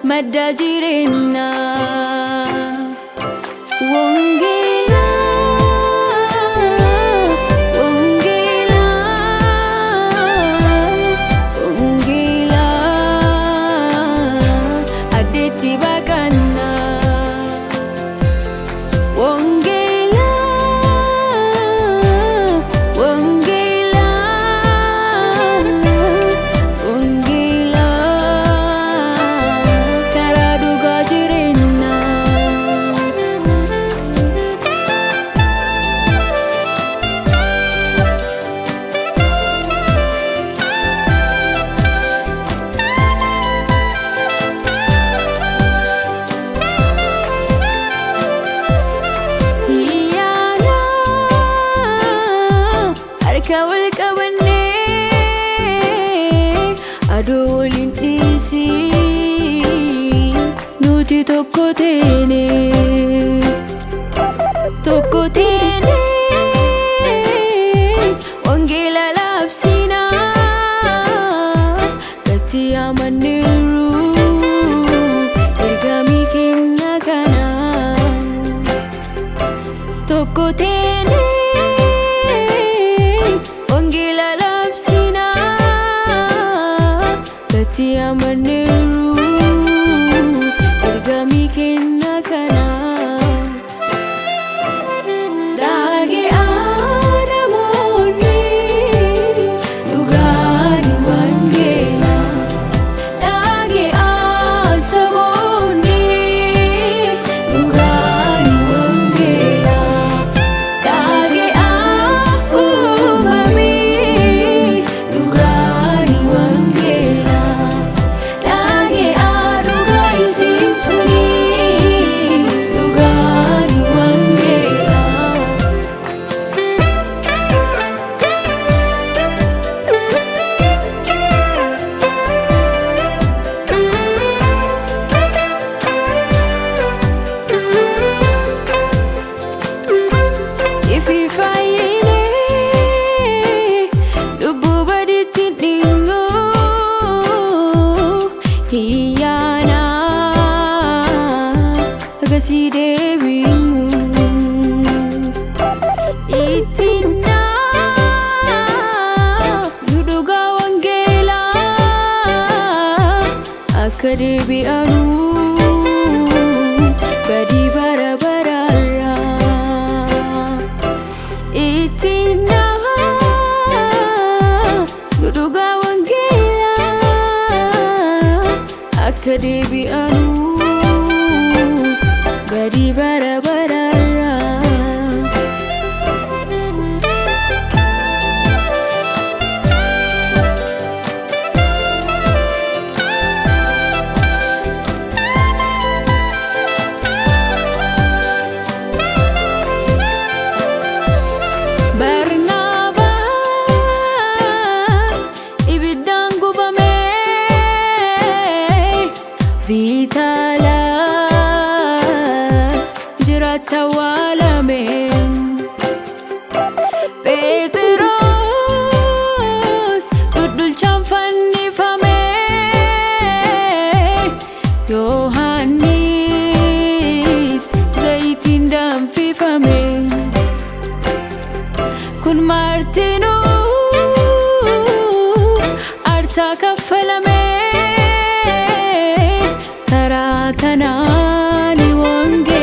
Madda jireenna Wongela Wongela Wongela Adeeti bagana Wongela Wongela Wongela Kawal kawanne adolin isi nuti tokko teene Wongela labsina gati amaniru ergami kenna kana tokko teene Wongela labsina gati amaniru ergami kenna kana Dage anamoni dugani Wongela Dage asaboni dugani Wongela Dage umami dugani Wongela Dage adugai symphony dugani Wongela If you find lubu baditi dingo hiyana agasi dewimu itina duduga Wongela akadebi anu badi bara-barara Itina duduga Wongela akadebi anu badi bara-barara Vitalas jirata walamen Petros dudul chanfannifame Yohannis zaytin danfifame Kun martinu arsa kaffalame Kanani Wongela